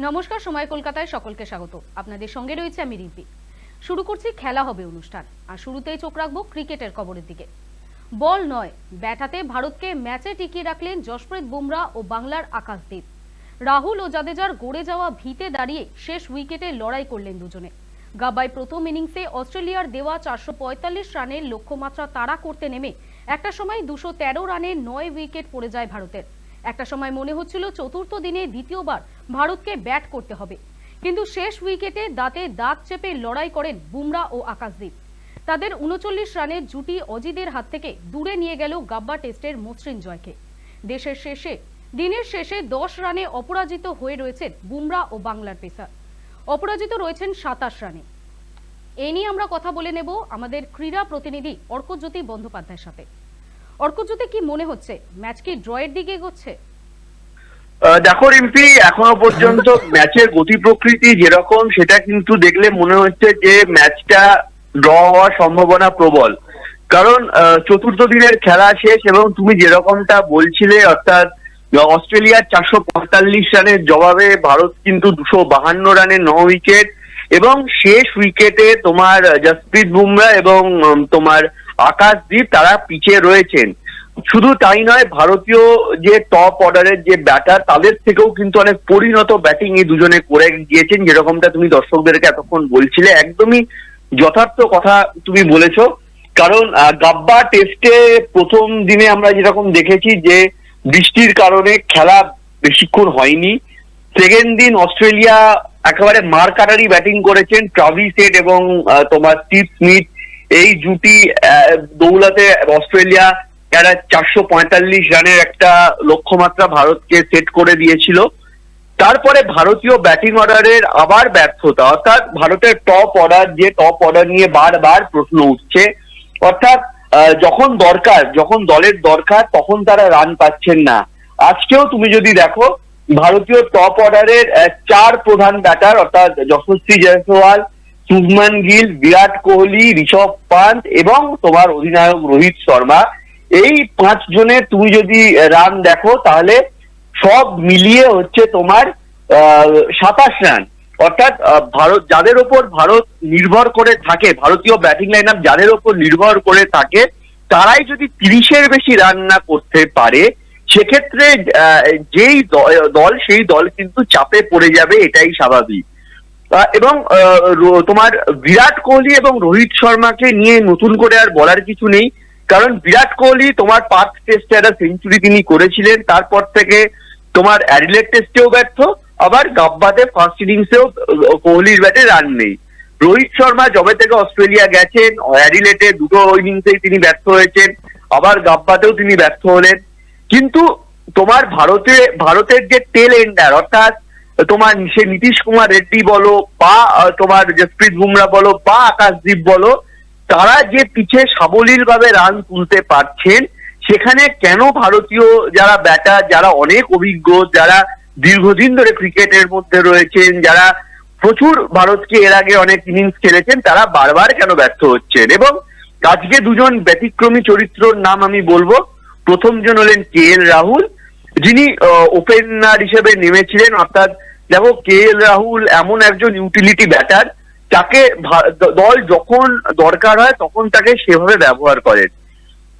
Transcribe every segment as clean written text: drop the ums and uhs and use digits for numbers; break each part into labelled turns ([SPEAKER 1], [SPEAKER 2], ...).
[SPEAKER 1] নমস্কার, সময় কলকাতায় সকলকে স্বাগত। আপনাদের সঙ্গে রয়েছে আমি রিম্পি। শুরু করছি খেলা হবে অনুষ্ঠান, আর শুরুতেই চোখ রাখবো ক্রিকেটের খবরের দিকে। বল নয়, ব্যাট হাতে ভারতকে ম্যাচে টিকিয়ে রাখলেন জসপ্রীত বুমরা ও বাংলার আকাশদীপ। রাহুল ও জাদেজার গড়ে যাওয়া ভিতে দাঁড়িয়ে শেষ উইকেটে লড়াই করলেন দুজনে। গাব্বায় প্রথম ইনিংসে অস্ট্রেলিয়ার দেওয়া 445 রানের লক্ষ্যমাত্রা তাড়া করতে নেমে একটা সময় 213 রানে 9 উইকেট পড়ে যায় ভারতের। একটা সময় মনে হচ্ছিল চতুর্থ দিনে দ্বিতীয়বার ভারতকে ব্যাট করতে হবে, কিন্তু শেষ উইকেটে দাঁতে দাঁত চেপে লড়াই করেন বুমরা ও আকাশদীপ। তাদের 39 রানের জুটি অজিদের হাত থেকে দূরে নিয়ে গেল গাব্বা টেস্টের মসৃণ জয়কে। দিনের শেষে 10 রানে অপরাজিত হয়ে রয়েছেন বুমরা ও বাংলার পেসার। অপরাজিত রয়েছেন 27 রানে। এ নিয়ে আমরা কথা বলে নেব আমাদের ক্রীড়া প্রতিনিধি অর্কজ্যোতি বন্দ্যোপাধ্যায়ের সাথে। অর্কজ্যোতি, কি মনে হচ্ছে, ম্যাচ কি ড্রয়ের দিকে এগোচ্ছে?
[SPEAKER 2] দেখো রিম্পি, এখনো পর্যন্ত ম্যাচের গতি প্রকৃতি যেরকম সেটা কিন্তু দেখলে মনে হচ্ছে যে ম্যাচটা ড্র হওয়ার সম্ভাবনা প্রবল। কারণ চতুর্থ দিনের খেলা শেষ এবং তুমি যেরকমটা বলছিলে, অর্থাৎ অস্ট্রেলিয়ার 445 রানের জবাবে ভারত কিন্তু 252 রানে 9 উইকেট, এবং শেষ উইকেটে তোমার জসপ্রীত বুমরা এবং তোমার আকাশদীপ তারা পিছে রয়েছেন। শুধু তাই নয়, ভারতীয় যে টপ অর্ডারের যে ব্যাটার তাদের থেকেও কিন্তু অনেক পরিণত ব্যাটিং এই দুজনে করে গিয়েছেন, যেরকমটা তুমি দর্শকদেরকে এতক্ষণ বলছিলে। একদমই যথার্থ কথা তুমি বলেছো। কারণ গাব্বা টেস্টে প্রথম দিনে আমরা যেরকম দেখেছি যে বৃষ্টির কারণে খেলা বেশিক্ষণ হয়নি। সেকেন্ড দিন অস্ট্রেলিয়া একেবারে মার কাটারি ব্যাটিং করেছেন। ট্রাভিস হেড এবং তোমার স্টিভ স্মিথ এই জুটি দৌলতে অস্ট্রেলিয়া যারা 445 রানের একটা লক্ষ্যমাত্রা ভারতকে সেট করে দিয়েছিল। তারপরে ভারতীয় ব্যাটিং অর্ডারের আবার ব্যর্থতা, অর্থাৎ ভারতের টপ অর্ডার নিয়ে বারবার প্রশ্ন উঠছে। অর্থাৎ যখন দলের দরকার তখন তারা রান পাচ্ছেন না। আজকেও তুমি যদি দেখো, ভারতীয় টপ অর্ডারের 4 প্রধান ব্যাটার অর্থাৎ যশস্বী জয়সওয়াল, শুভমান গিল, বিরাট কোহলি, ঋষভ পান্ট এবং তোমার অধিনায়ক রোহিত শর্মা, এই 5 জনের তুমি যদি রান দেখো তাহলে সব মিলিয়ে হচ্ছে তোমার 27 রান। অর্থাৎ যাদের ওপর ভারত নির্ভর করে থাকে, ভারতীয় ব্যাটিং লাইন আপ যাদের ওপর নির্ভর করে থাকে, তারাই যদি 30-এর বেশি রান না করতে পারে, সেক্ষেত্রে যেই দল সেই দল কিন্তু চাপে পড়ে যাবে, এটাই স্বাভাবিক। এবং তোমার বিরাট কোহলি এবং রোহিত শর্মাকে নিয়ে নতুন করে আর বলার কিছু নেই। কারণ বিরাট কোহলি তোমার পার্থ টেস্টে একটা সেঞ্চুরি তিনি করেছিলেন, তারপর থেকে তোমার অ্যাডিলেড টেস্টেও ব্যর্থ, আবার গাব্বাতে ফার্স্ট ইনিংসেও কোহলির ব্যাটে রান নেই। রোহিত শর্মা যবে থেকে অস্ট্রেলিয়া গেছেন, অ্যাডিলেডে 2টো ইনিংসেই তিনি ব্যর্থ হয়েছেন, আবার গাব্বাতেও তিনি ব্যর্থ হলেন। কিন্তু তোমার ভারতের যে টেল এন্ডার, অর্থাৎ তোমার সে নীতিশ কুমার রেড্ডি বলো বা তোমার জসপ্রীত বুমরা বলো বা আকাশদীপ বলো, তারা যে পিছে সাবলীল ভাবে রান তুলতে পারছেন, সেখানে কেন ভারতীয় যারা ব্যাটার, যারা অনেক অভিজ্ঞ, যারা দীর্ঘদিন ধরে ক্রিকেটের মধ্যে রয়েছেন, যারা প্রচুর ভারতকে এর আগে অনেক ইনিংস খেলেছেন, তারা বারবার কেন ব্যর্থ হচ্ছেন? এবং আজকে দুজন ব্যতিক্রমী চরিত্রর নাম আমি বলবো। প্রথম জন হলেন KL রাহুল, যিনি ওপেনার হিসেবে নেমেছিলেন। অর্থাৎ দেখো, KL রাহুল এমন একজন ইউটিলিটি ব্যাটার, তাকে দল যখন দরকার হয় তখন তাকে সেভাবে ব্যবহার করেন।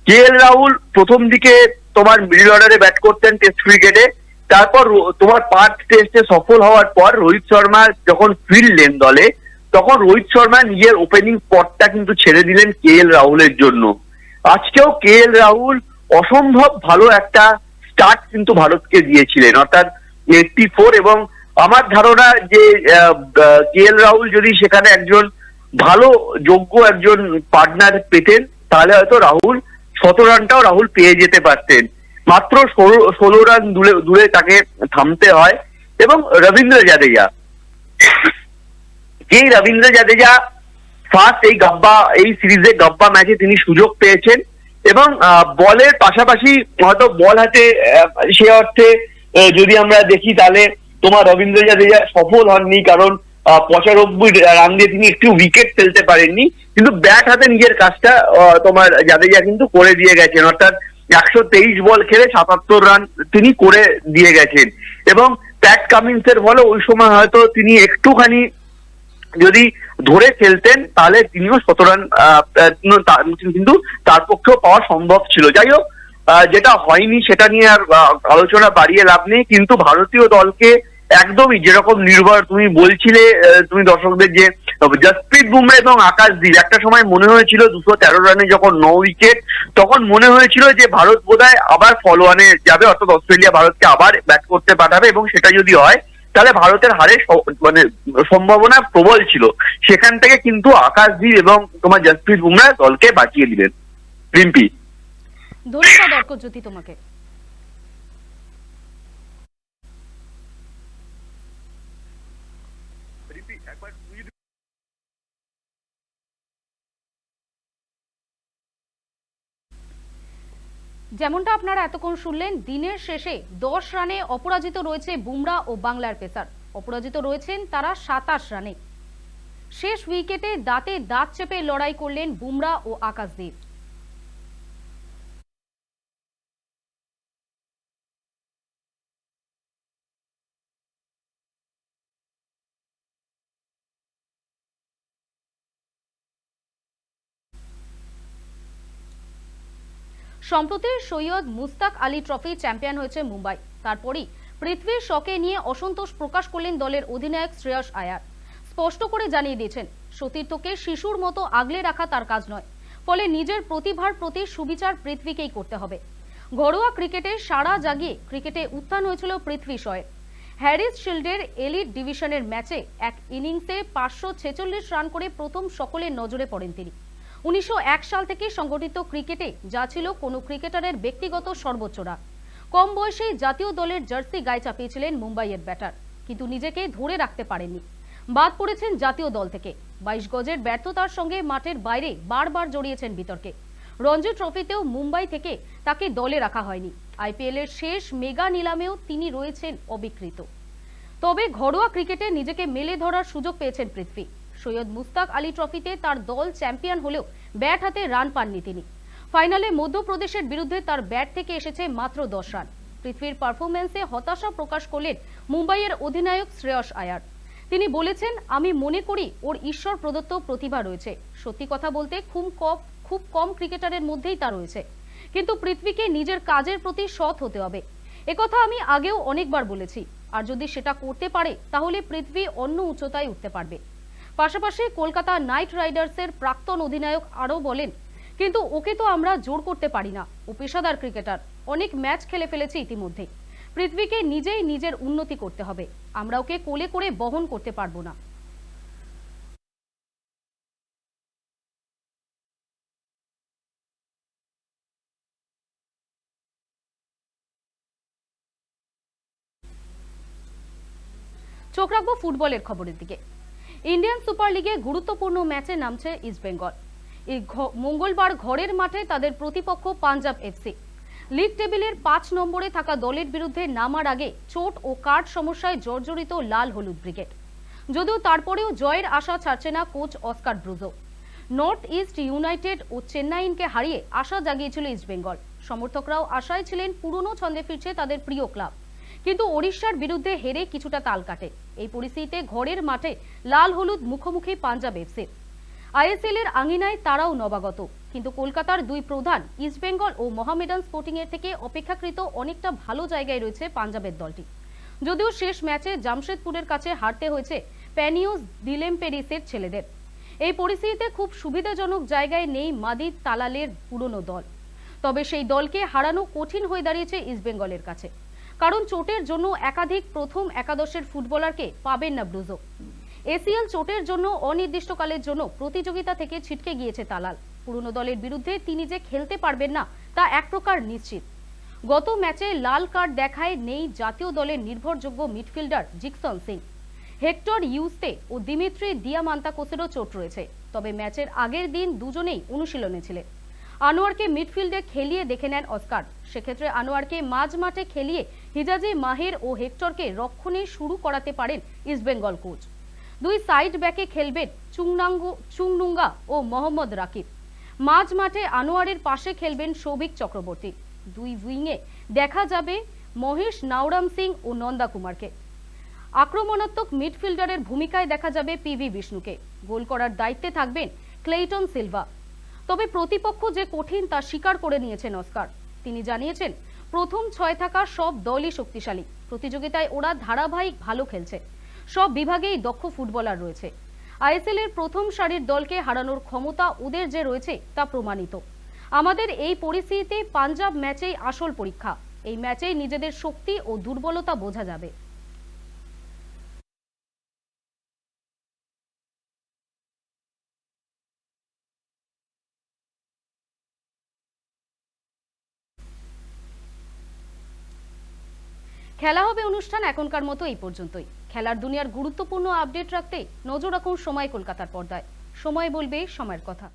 [SPEAKER 2] KL রাহুল প্রথম দিকে তোমার মিডল অর্ডারে ব্যাট করতেন টেস্ট ক্রিকেটে, তারপর তোমার পার্থ টেস্টে সফল হওয়ার পর রোহিত শর্মা যখন ফিরলেন দলে, তখন রোহিত শর্মা নিজের ওপেনিং স্পটটা কিন্তু ছেড়ে দিলেন KL রাহুলের জন্য। আজকেও KL রাহুল অসম্ভব ভালো একটা স্টার্ট কিন্তু ভারতকে দিয়েছিলেন, অর্থাৎ 84। এবং আমার ধারণা যে KL রাহুল যদি সেখানে একজন ভালো যোগ্য একজন পার্টনার পেতেন, তাহলে হয়তো 17 রানটাও রাহুল পেয়ে যেতে পারতেন। মাত্র 16 রান দূরে তাকে থামতে হয়। এবং রবীন্দ্র জাদেজা ফার্স্ট এই সিরিজে গাব্বা ম্যাচে তিনি সুযোগ পেয়েছেন, এবং বলের পাশাপাশি হয়তো বল হাতে সে অর্থে যদি আমরা দেখি তাহলে তোমার রবীন্দ্র জাদেজা সফল হননি, কারণ 95 রান দিয়ে তিনি একটু উইকেট ফেলতে পারেননি। কিন্তু ব্যাট হাতে নিজের কাজটা তোমার জাদেজা কিন্তু করে দিয়ে গেছেন। অর্থাৎ 123 বল খেলে 77 রান তিনি করে দিয়ে গেছেন। এবং প্যাট কামিন্সের বলো, ওই সময় হয়তো তিনি একটুখানি যদি ধরে খেলতেন তাহলে তিনিও 17 রান কিন্তু তার পক্ষেও পাওয়া সম্ভব ছিল। যাই হোক, যেটা হয়নি সেটা নিয়ে আর আলোচনা বাড়িয়ে লাভ নেই। কিন্তু ভারতীয় দলকে একদমই যেরকম নির্ভর তুমি বলছিলে, তুমি দর্শকদের, যে জসপ্রীত বুমরা এবং আকাশদীপ একটা সময় মনে হয়েছিল 213 রানে যখন 9 উইকেট, তখন মনে হয়েছিল যে ভারত বোধহয় আবার ফলোয়ানে যাবে, অর্থাৎ অস্ট্রেলিয়া ভারতকে আবার ব্যাট করতে পাঠাবে, এবং সেটা যদি হয় তাহলে ভারতের হারের মানে সম্ভাবনা প্রবল ছিল। সেখান থেকে কিন্তু আকাশদীপ এবং তোমার জসপ্রীত বুমরা দলকে বাঁচিয়ে দিলেন। রিম্পি,
[SPEAKER 1] ধন্যবাদ অর্কজ্যোতি তোমাকে। যেমনটা আপনারা এতক্ষণ শুনলেন, দিনের শেষে 10 রানে অপরাজিত রয়েছে বুমরা ও বাংলার পেসার। অপরাজিত রয়েছেন তারা 27 রানে। শেষ উইকেটে দাঁতে দাঁত চেপে লড়াই করলেন বুমরা ও আকাশদীপ। সম্প্রতি সৈয়দ মুস্তাক আলী ট্রফি চ্যাম্পিয়ন হয়েছে মুম্বাই। তারপরই পৃথ্বীর শকে নিয়ে অসন্তোষ প্রকাশ করলেন দলের অধিনায়ক শ্রেয়স আয়ার। স্পষ্ট করে জানিয়ে দিয়েছেন, সতীর্থকে শিশুর মতো আগলে রাখা তার কাজ নয়, ফলে নিজের প্রতিভার প্রতি সুবিচার পৃথ্বীকেই করতে হবে। ঘরোয়া ক্রিকেটে সাড়া জাগিয়ে ক্রিকেটে উত্থান হয়েছিল পৃথ্বী শয়ের। হ্যারিস শিল্ডের এলিট ডিভিশনের ম্যাচে এক ইনিংসে 546 রান করে প্রথম সকলের নজরে পড়েন তিনি। 1901 সাল থেকে সংগঠিত ক্রিকেটে যা ছিল কোনো ক্রিকেটারের ব্যক্তিগত সর্বোচ্চ রান। কম বয়সেই জাতীয় দলের জার্সি গায়ে চাপিয়েছিলেন মুম্বাইয়ের ব্যাটার, কিন্তু নিজেকে ধরে রাখতে পারেননি। বাদ পড়েছেন জাতীয় দল থেকে। 22 গজের ব্যর্থতার সঙ্গে মাঠের বাইরে বারবার জড়িয়েছেন বিতর্কে। রঞ্জি ট্রফিতেও মুম্বাই থেকে তাকে দলে রাখা হয়নি। আইপিএল এর শেষ মেগা নিলামেও তিনি রয়েছেন অবিকৃত। তবে ঘরোয়া ক্রিকেটে নিজেকে মেলে ধরার সুযোগ পেয়েছেন পৃথ্বী। সৈয়দ মুস্তাক আলী ট্রফিতে তার দল চ্যাম্পিয়ন হলেও ব্যাট হাতে রান পাননি তিনি। ফাইনালে মধ্যপ্রদেশের বিরুদ্ধে তার ব্যাট থেকে এসেছে মাত্র 10 রান। পৃথ্বীর পারফরম্যান্সে হতাশা প্রকাশ করলেন মুম্বাইয়ের অধিনায়ক শ্রেয়স আয়ার। তিনি বলেছেন, আমি মনে করি ওর ঈশ্বর প্রদত্ত প্রতিভা রয়েছে। সত্যি কথা বলতে খুব কম ক্রিকেটারের মধ্যেই তা রয়েছে, কিন্তু পৃথ্বীকে নিজের কাজের প্রতি সৎ হতে হবে। একথা আমি আগেও অনেকবার বলেছি, আর যদি সেটা করতে পারে তাহলে পৃথ্বী অন্য উচ্চতায় উঠতে পারবে। পাশাপাশি কলকাতা নাইট রাইডার্সের প্রাক্তন অধিনায়ক আরও বলেন, কিন্তু ওকে তো আমরা জোর করতে পারি না, ও পেশাদার ক্রিকেটার, অনেক ম্যাচ খেলে ফেলেছে ইতিমধ্যে। পৃথ্বীকে নিজেই নিজের উন্নতি করতে হবে, আমরা ওকে কোলে করে বহন করতে পারবো না। চোখ রাখবো ফুটবলের খবরের দিকে। ইন্ডিয়ান সুপার লিগে গুরুত্বপূর্ণ ম্যাচে নামছে ইস্টবেঙ্গল। এই মঙ্গলবার ঘরের মাঠে তাদের প্রতিপক্ষ পাঞ্জাব এফসি। লিগ টেবিলের 5 নম্বরে থাকা দলের বিরুদ্ধে নামার আগে চোট ও কার্ড সমস্যায় জর্জরিত লাল হলুদ ব্রিগেড। যদিও তারপরেও জয়ের আশা ছাড়ছে না coach Oscar Bruzon. North East United ও চেন্নাইনকে হারিয়ে আশা জাগিয়েছিল ইস্টবেঙ্গল। সমর্থকরাও আশায় ছিলেন পুরনো ছন্দে ফিরছে তাদের প্রিয় ক্লাব, কিন্তু ওড়িশার বিরুদ্ধে হেরে কিছুটা তাল কাটে। এই পরিস্থিতিতে ঘরের মাঠে লাল হলুদ মুখোমুখি পাঞ্জাব এফসি। আইএসএল এর আঙিনায় তারাও নবাগত, কিন্তু কলকাতার দুই প্রধান ইস্টবেঙ্গল ও মোহামেডান স্পোর্টিং এর থেকে অপেক্ষাকৃত অনেকটা ভালো জায়গায় রয়েছে পাঞ্জাবের দলটি। যদিও শেষ ম্যাচে জামশেদপুরের কাছে হারতে হয়েছে প্যানিওস দিলেমপেরিসের ছেলেদের। এই পরিস্থিতিতে খুব সুবিধাজনক জায়গায় নেই মাদিদ তালালের পুরনো দল। তবে সেই দলকে হারানো কঠিন হয়ে দাঁড়িয়েছে ইস্টবেঙ্গলের কাছে, কারণ চোটের জন্য একাধিক প্রথম একাদশের ফুটবলারকে পাবেন না ব্রুজো। এসিএল চোটের জন্য অনির্দিষ্টকালের জন্য প্রতিযোগিতা থেকে ছিটকে গিয়েছে তালাল। পুরনো দলের বিরুদ্ধে তিনি যে খেলতে পারবেন না তা এক প্রকার নিশ্চিত। গত ম্যাচে লাল কার্ড দেখায় নেই জাতীয় দলের নির্ভরযোগ্য midfielder Jeakson Singh. Hector Yuste ও দিমিত্রি দিয়ামান্তাকোসেরও চোট রয়েছে। তবে ম্যাচের আগের দিন দুজনেই অনুশীলনে ছিলেন। আনোয়ারকে মিডফিল্ডে খেলিয়ে দেখে নেন অস্কার। সেক্ষেত্রে আনোয়ারকে মাঝ মাঠে খেলিয়ে হিজাজি মাহির ও হেক্টরকে রক্ষণে শুরু করাতে পারেন ইস্টবেঙ্গল কোচ। দুই সাইড ব্যাকে খেলবেন চুংনুঙ্গা ও মোহাম্মদ রাকিব। মাঝ মাঠে আনোয়ারের পাশে খেলবেন সৌভিক চক্রবর্তী। দুই উইংয়ে দেখা যাবে মহেশ নাওরাম সিং ও নন্দা কুমারকে। আক্রমণাত্মক মিডফিল্ডারের ভূমিকায় দেখা যাবে পিভি বিষ্ণুকে। গোল করার দায়িত্বে থাকবেন ক্লেইটন সিলভা। তবে প্রতিপক্ষ যে কঠিন তা স্বীকার করে নিয়েছেন অস্কার। তিনি জানিয়েছেন, প্রথম 6 থাকা সব দলই শক্তিশালী। প্রতিযোগিতায় ওরা ধারাবাহিক ভালো খেলছে। সব বিভাগেই দক্ষ ফুটবলার রয়েছে। আইএসএল এর প্রথম সারির দলকে হারানোর ক্ষমতা ওদের যে রয়েছে তা প্রমাণিত। আমাদের এই পরিস্থিতিতে পাঞ্জাব ম্যাচেই আসল পরীক্ষা। এই ম্যাচেই নিজেদের শক্তি ও দুর্বলতা বোঝা যাবে। খেলা হবে অনুষ্ঠান এখনকার মতো এই পর্যন্তই। খেলার দুনিয়ার গুরুত্বপূর্ণ আপডেট রাখতে নজর রাখুন সময় কলকাতার পর্দায়। সময় বলবে সময়ের কথা।